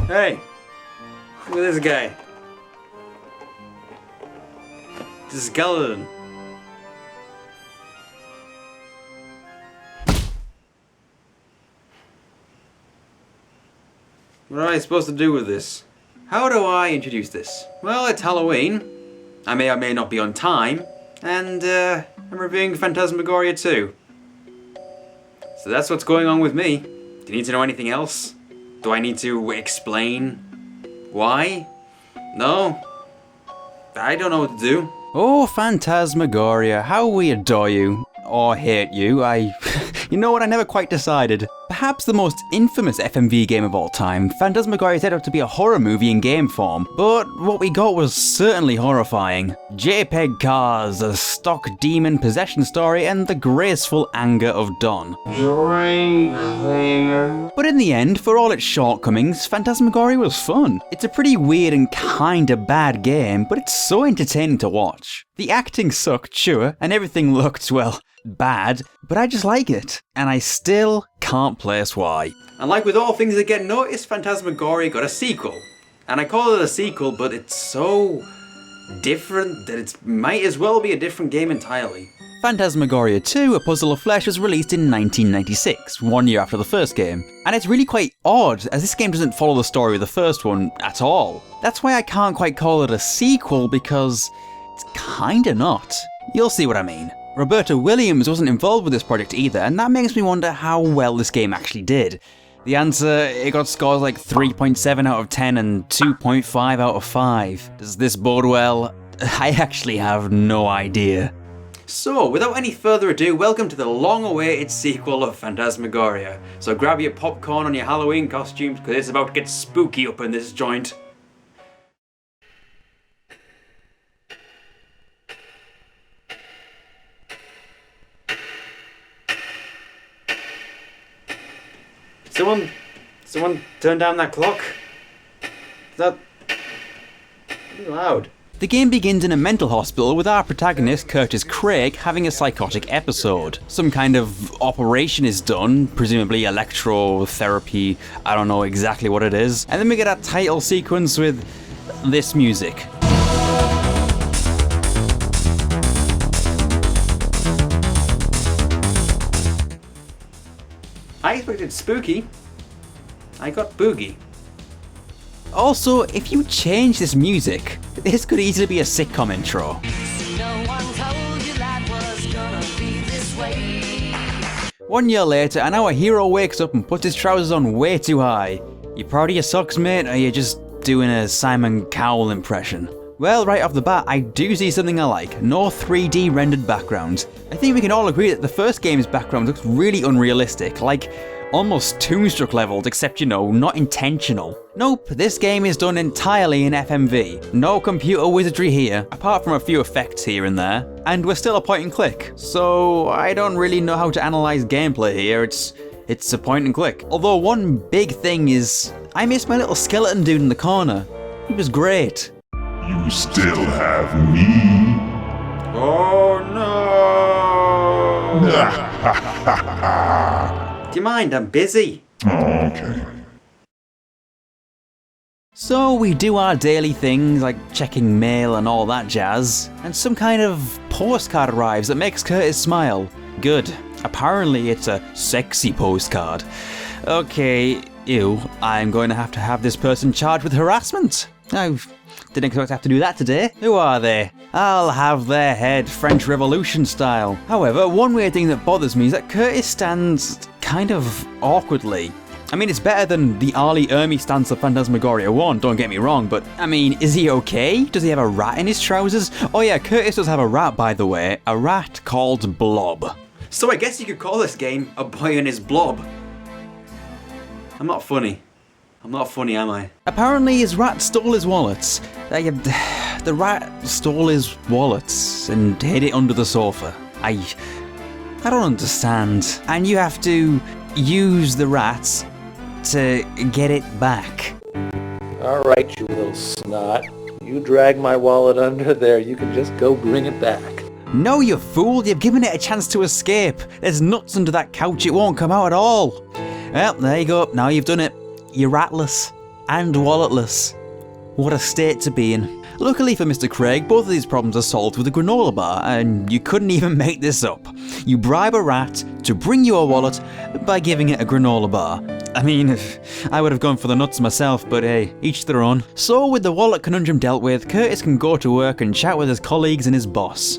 Hey! Look at this guy. This is Escalating. What am I supposed to do with this? How do I introduce this? Well, it's Halloween. I may or may not be on time. And I'm reviewing Phantasmagoria 2. So that's what's going on with me. Do you need to know anything else? Do I need to explain why? No? I don't know what to do. Oh, Phantasmagoria, how we adore you. Or hate you, you know what, I never quite decided. Perhaps the most infamous FMV game of all time, Phantasmagoria set out to be a horror movie in game form, but what we got was certainly horrifying. JPEG cars, a stock demon possession story, and the graceful anger of Dawn. But in the end, for all its shortcomings, Phantasmagoria was fun. It's a pretty weird and kinda bad game, but it's so entertaining to watch. The acting sucked, sure, and everything looked, well, bad, but I just like it, and I still can't place why. And like with all things that get noticed, Phantasmagoria got a sequel. And I call it a sequel, but it's so different that it might as well be a different game entirely. Phantasmagoria 2, A Puzzle of Flesh was released in 1996, 1 year after the first game. And it's really quite odd, as this game doesn't follow the story of the first one at all. That's why I can't quite call it a sequel, because it's kinda not. You'll see what I mean. Roberta Williams wasn't involved with this project either, and that makes me wonder how well this game actually did. The answer, it got scores like 3.7 out of 10 and 2.5 out of 5. Does this bode well? I actually have no idea. So, without any further ado, welcome to the long-awaited sequel of Phantasmagoria. So grab your popcorn and your Halloween costumes, because it's about to get spooky up in this joint. Someone turn down that clock? Is that pretty loud? The game begins in a mental hospital with our protagonist, Curtis Craig, having a psychotic episode. Some kind of operation is done, presumably electrotherapy, I don't know exactly what it is. And then we get a title sequence with this music. I expected spooky. I got boogie. Also, if you change this music, this could easily be a sitcom intro. One year later, and our hero wakes up and puts his trousers on way too high. You proud of your socks, mate, or are you just doing a Simon Cowell impression? Well, right off the bat, I do see something I like. No 3D rendered backgrounds. I think we can all agree that the first game's background looks really unrealistic, like almost Toonstruck leveled, except, you know, not intentional. Nope, this game is done entirely in FMV. No computer wizardry here, apart from a few effects here and there. And we're still a point and click, so I don't really know how to analyze gameplay here. It's a point and click. Although one big thing is, I miss my little skeleton dude in the corner. He was great. You still have me? Oh no! Do you mind? I'm busy. Oh, okay. So we do our daily things like checking mail and all that jazz, and some kind of postcard arrives that makes Curtis smile. Good. Apparently it's a sexy postcard. Okay, ew, I'm going to have this person charged with harassment. I didn't expect to have to do that today. Who are they? I'll have their head French Revolution style. However, one weird thing that bothers me is that Curtis stands kind of awkwardly. I mean, it's better than the Arlie Ermy stance of Phantasmagoria 1, don't get me wrong, but I mean, is he okay? Does he have a rat in his trousers? Oh yeah, Curtis does have a rat, by the way. A rat called Blob. So I guess you could call this game A Boy and His Blob. I'm not funny. I'm not funny, am I? Apparently his rat stole his wallets. The rat stole his wallets and hid it under the sofa. I don't understand. And you have to use the rats to get it back. All right, you little snot. You drag my wallet under there, you can just go bring it back. No, you fool, you've given it a chance to escape. There's nuts under that couch, it won't come out at all. Well, there you go, now you've done it. you're ratless and walletless. What a state to be in. Luckily for Mr. Craig, both of these problems are solved with a granola bar, and you couldn't even make this up. You bribe a rat to bring you a wallet by giving it a granola bar. I mean, I would have gone for the nuts myself, but hey, each their own. So with the wallet conundrum dealt with, Curtis can go to work and chat with his colleagues and his boss.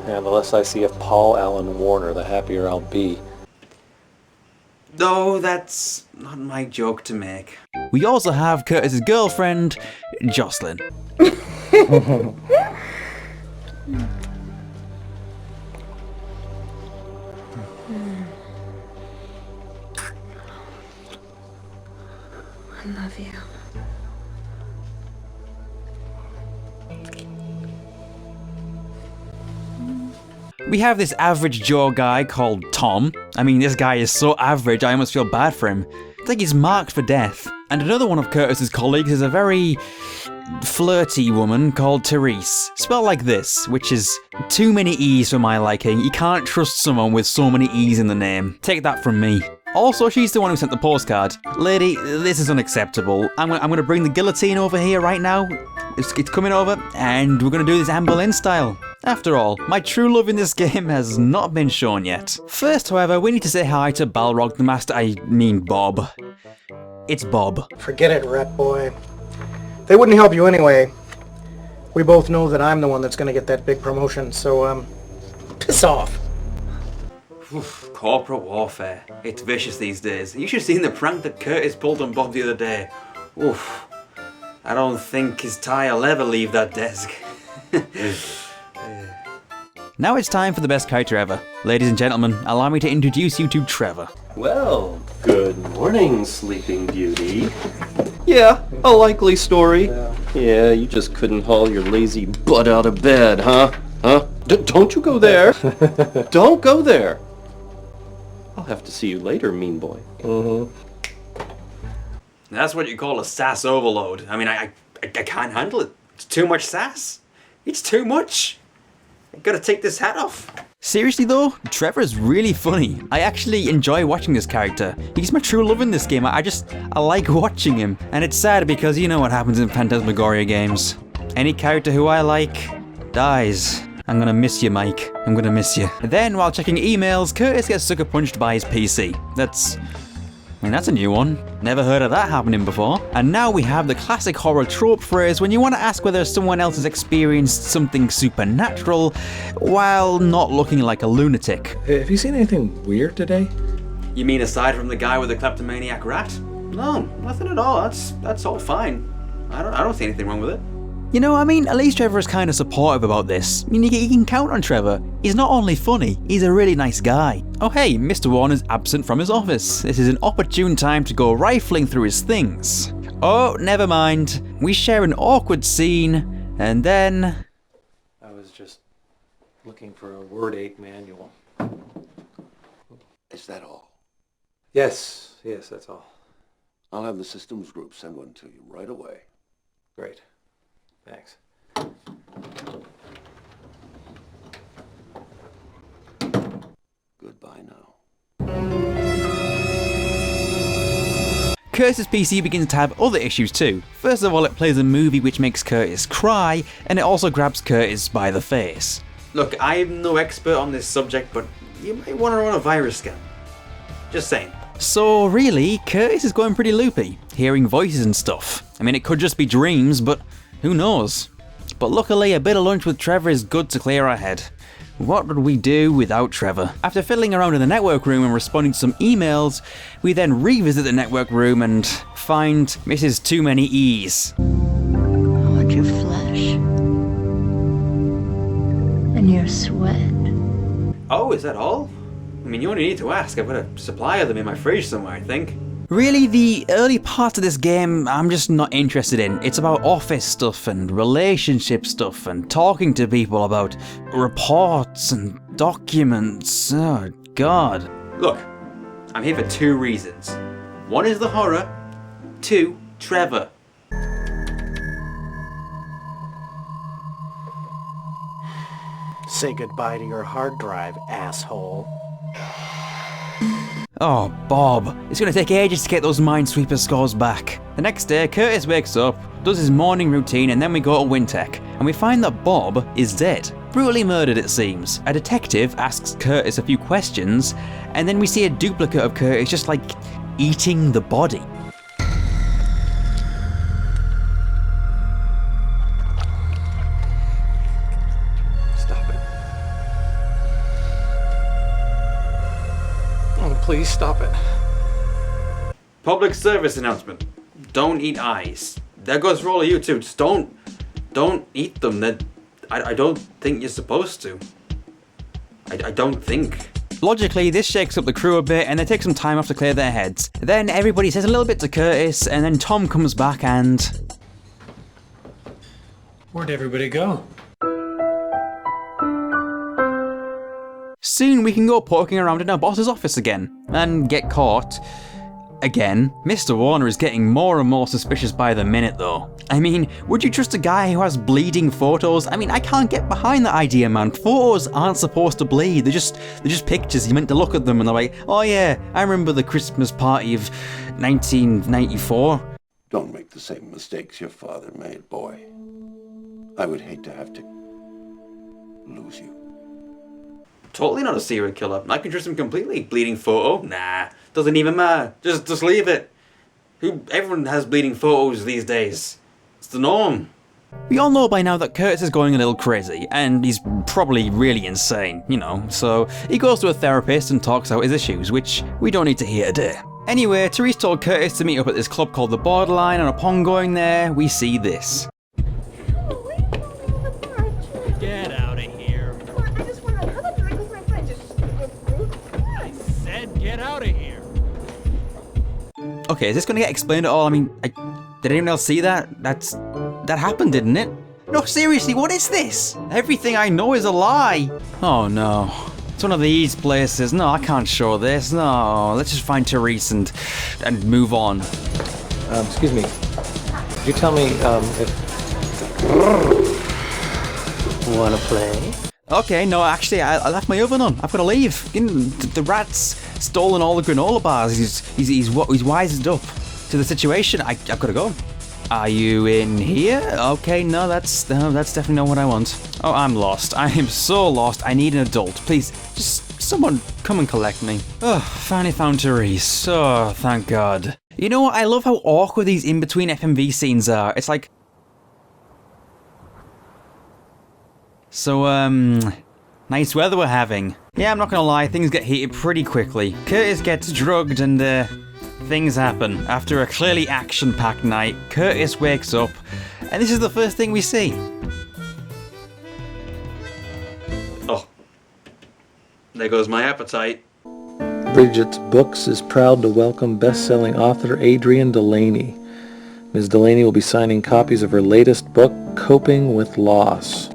And the less I see of Paul Allen Warner, the happier I'll be. No, that's not my joke to make. We also have Curtis's girlfriend, Jocelyn. I love you. We have this average Joe guy called Tom. I mean, this guy is so average, I almost feel bad for him. It's like he's marked for death. And another one of Curtis's colleagues is a very flirty woman called Therese. Spelled like this, which is too many E's for my liking. You can't trust someone with so many E's in the name. Take that from me. Also, she's the one who sent the postcard. Lady, this is unacceptable. I'm gonna bring the guillotine over here right now. It's coming over, and we're gonna do this Anne Boleyn style. After all, my true love in this game has not been shown yet. First, however, we need to say hi to Balrog the Master, I mean Bob. It's Bob. Forget it, rat boy. They wouldn't help you anyway. We both know that I'm the one that's gonna get that big promotion, so, piss off. Oof, corporate warfare. It's vicious these days. You should have seen the prank that Curtis pulled on Bob the other day. Oof. I don't think his tie will ever leave that desk. Now it's time for the best character ever. Ladies and gentlemen, allow me to introduce you to Trevor. Well, good morning, Sleeping Beauty. Yeah, a likely story. Yeah, you just couldn't haul your lazy butt out of bed, huh? Don't you go there. Don't go there. I'll have to see you later, mean boy. That's what you call a sass overload. I mean, I can't handle it. It's too much sass. It's too much. I gotta take this hat off. Seriously though, Trevor's really funny. I actually enjoy watching this character. He's my true love in this game. I like watching him. And it's sad because you know what happens in Phantasmagoria games. Any character who I like dies. I'm gonna miss you, Mike. I'm gonna miss you. Then, while checking emails, Curtis gets sucker punched by his PC. That's a new one. Never heard of that happening before. And now we have the classic horror trope phrase when you want to ask whether someone else has experienced something supernatural while not looking like a lunatic. Have you seen anything weird today? You mean aside from the guy with the kleptomaniac rat? No, nothing at all. That's all fine. I don't see anything wrong with it. You know, I mean, at least Trevor is kind of supportive about this. I mean, you can count on Trevor. He's not only funny, he's a really nice guy. Oh hey, Mr. Warner's absent from his office. This is an opportune time to go rifling through his things. Oh, never mind. We share an awkward scene, and then... I was just looking for a Word 8 manual. Is that all? Yes, that's all. I'll have the systems group send one to you right away. Great. Thanks. Goodbye now. Curtis' PC begins to have other issues too. First of all, it plays a movie which makes Curtis cry, and it also grabs Curtis by the face. Look, I'm no expert on this subject, but you might want to run a virus scan. Just saying. So really, Curtis is going pretty loopy, hearing voices and stuff. I mean, it could just be dreams, but who knows? But luckily, a bit of lunch with Trevor is good to clear our head. What would we do without Trevor? After fiddling around in the network room and responding to some emails, we then revisit the network room and find Mrs. Too Many E's. I want your flesh. And your sweat. Oh, is that all? I mean, you only need to ask. I've got a supply of them in my fridge somewhere, I think. Really, the early parts of this game I'm just not interested in. It's about office stuff and relationship stuff and talking to people about reports and documents. Oh, God. Look, I'm here for 2 reasons. 1 is the horror, 2, Trevor. Say goodbye to your hard drive, asshole. Oh, Bob. It's going to take ages to get those Minesweeper scores back. The next day, Curtis wakes up, does his morning routine, and then we go to Wintech, and we find that Bob is dead. Brutally murdered, it seems. A detective asks Curtis a few questions, and then we see a duplicate of Curtis just like eating the body. Stop it. Oh, please stop it. Public service announcement. Don't eat eyes. That goes for all of you too. Just don't eat them. I don't think you're supposed to. I don't think. Logically, this shakes up the crew a bit and they take some time off to clear their heads. Then everybody says a little bit to Curtis and then Tom comes back and... Where'd everybody go? Soon we can go poking around in our boss's office again and get caught. Again. Mr. Warner is getting more and more suspicious by the minute though. I mean, would you trust a guy who has bleeding photos? I mean, I can't get behind that idea, man. Photos aren't supposed to bleed. They're just pictures. You're meant to look at them and they're like, oh yeah, I remember the Christmas party of 1994. Don't make the same mistakes your father made, boy. I would hate to have to lose you. Totally not a serial killer. I can trust him completely. Bleeding photo? Nah. Doesn't even matter. Just leave it. Everyone has bleeding photos these days. It's the norm. We all know by now that Curtis is going a little crazy, and he's probably really insane, you know, so he goes to a therapist and talks out his issues, which we don't need to hear today. Anyway, Therese told Curtis to meet up at this club called The Borderline, and upon going there, we see this. Get out of here. I just want to have a drink with my friend. I said get out of here. Okay, is this gonna get explained at all? I mean, did anyone else see that? That happened, didn't it? No, seriously, what is this? Everything I know is a lie. Oh no. It's one of these places. No, I can't show this. No, let's just find Therese and move on. Excuse me. Could you tell me if... Wanna play? Okay, no, actually, I left my oven on. I've got to leave. The rat's stolen all the granola bars. He's wised up to the situation. I've got to go. Are you in here? Okay, no, that's definitely not what I want. Oh, I'm lost. I am so lost. I need an adult. Please, just someone come and collect me. Oh, finally found Therese. Oh, thank God. You know what? I love how awkward these in-between FMV scenes are. It's like... So, nice weather we're having. Yeah, I'm not gonna lie, things get heated pretty quickly. Curtis gets drugged and, things happen. After a clearly action-packed night, Curtis wakes up, and this is the first thing we see. Oh. There goes my appetite. Bridget's Books is proud to welcome best-selling author Adrienne Delaney. Ms. Delaney will be signing copies of her latest book, Coping with Loss.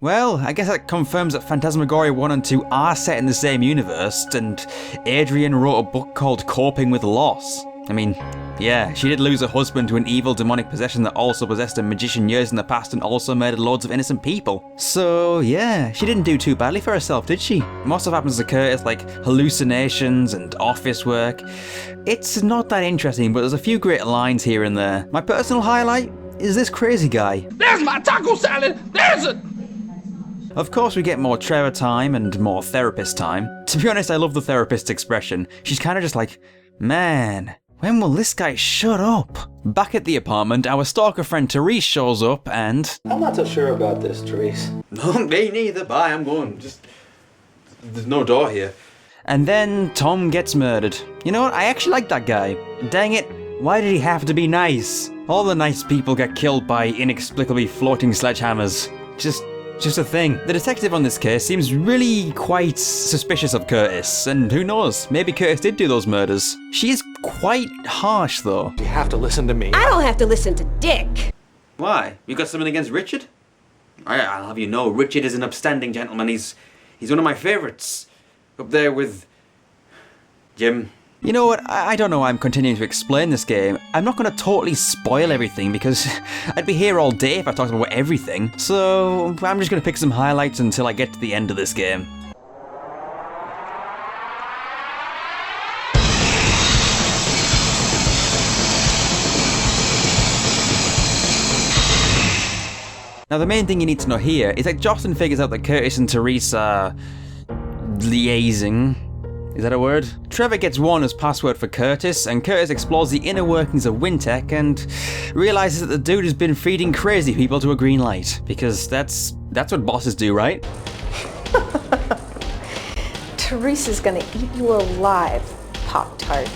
Well, I guess that confirms that Phantasmagoria 1 and 2 are set in the same universe, and Adrienne wrote a book called Coping with Loss. I mean, yeah, she did lose her husband to an evil demonic possession that also possessed a magician years in the past and also murdered loads of innocent people. So, yeah, she didn't do too badly for herself, did she? Most stuff happens to Curtis, like hallucinations and office work. It's not that interesting, but there's a few great lines here and there. My personal highlight is this crazy guy. There's my taco salad! There's it! Of course we get more Trevor time and more therapist time. To be honest, I love the therapist's expression. She's kind of just like, man, when will this guy shut up? Back at the apartment, our stalker friend Therese shows up and... I'm not so sure about this, Therese. No, me neither. Bye, I'm going. There's no door here. And then Tom gets murdered. You know what? I actually like that guy. Dang it, why did he have to be nice? All the nice people get killed by inexplicably floating sledgehammers. Just a thing. The detective on this case seems really quite suspicious of Curtis, and who knows, maybe Curtis did do those murders. She is quite harsh though. You have to listen to me. I don't have to listen to Dick. Why? You got something against Richard? I'll have you know, Richard is an upstanding gentleman. He's one of my favourites. Up there with... Jim. You know what, I don't know why I'm continuing to explain this game. I'm not going to totally spoil everything because I'd be here all day if I talked about everything. So I'm just going to pick some highlights until I get to the end of this game. Now the main thing you need to know here is that Jocelyn figures out that Curtis and Therese are liaising. Is that a word? Trevor gets Warner's password for Curtis, and Curtis explores the inner workings of Wintech and realizes that the dude has been feeding crazy people to a green light. Because that's what bosses do, right? Teresa's gonna eat you alive, Pop-Tart.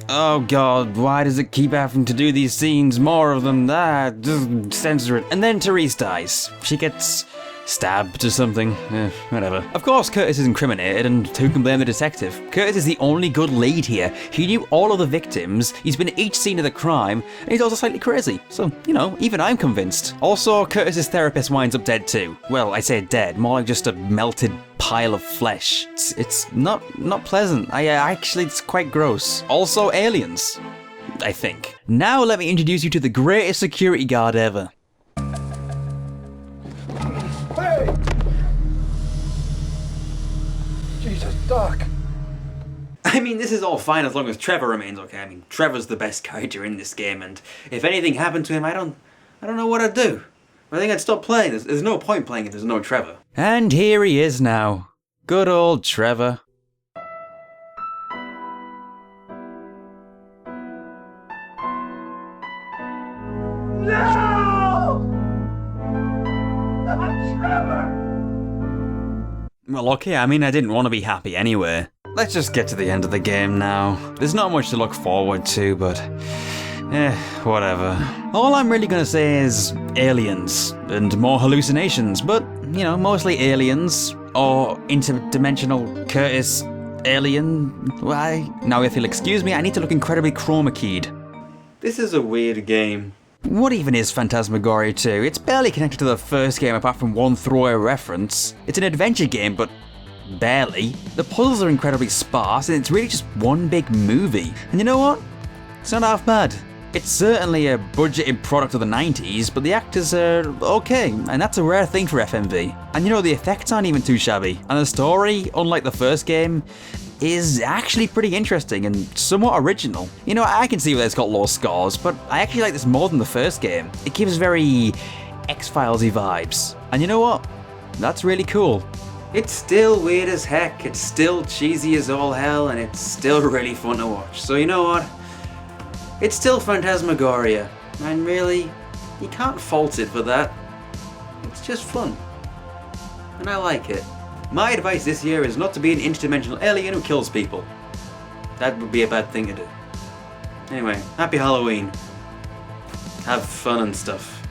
Oh god, why does it keep having to do these scenes? More of them, just censor it. And then Therese dies. She gets stabbed or something. Whatever. Of course Curtis is incriminated, and who can blame the detective? Curtis is the only good lead here. He knew all of the victims, he's been at each scene of the crime, and he's also slightly crazy. So, you know, even I'm convinced. Also, Curtis's therapist winds up dead too. Well, I say dead, more like just a melted pile of flesh. It's not pleasant. Actually, it's quite gross. Also, aliens, I think. Now let me introduce you to the greatest security guard ever. Hey! Jesus, Doc. I mean, this is all fine as long as Trevor remains okay. I mean, Trevor's the best character in this game, and if anything happened to him, I don't know what I'd do. I think I'd stop playing. There's no point playing if there's no Trevor. And here he is now. Good old Trevor. Well, okay, I mean, I didn't want to be happy anyway. Let's just get to the end of the game now. There's not much to look forward to, but whatever. All I'm really gonna say is aliens and more hallucinations, but, you know, mostly aliens or interdimensional Curtis alien. Why? Now if you'll excuse me, I need to look incredibly chroma keyed. This is a weird game. What even is Phantasmagoria 2? It's barely connected to the first game apart from one throwaway reference. It's an adventure game, but barely. The puzzles are incredibly sparse, and it's really just one big movie. And you know what? It's not half bad. It's certainly a budgeted product of the 90s, but the actors are okay, and that's a rare thing for FMV. And you know, the effects aren't even too shabby. And the story, unlike the first game, is actually pretty interesting and somewhat original. You know, I can see why it's got low scores, but I actually like this more than the first game. It gives very X-Files-y vibes. And you know what? That's really cool. It's still weird as heck, it's still cheesy as all hell, and it's still really fun to watch. So you know what? It's still Phantasmagoria, and really, you can't fault it for that. It's just fun. And I like it. My advice this year is not to be an interdimensional alien who kills people. That would be a bad thing to do. Anyway, happy Halloween. Have fun and stuff.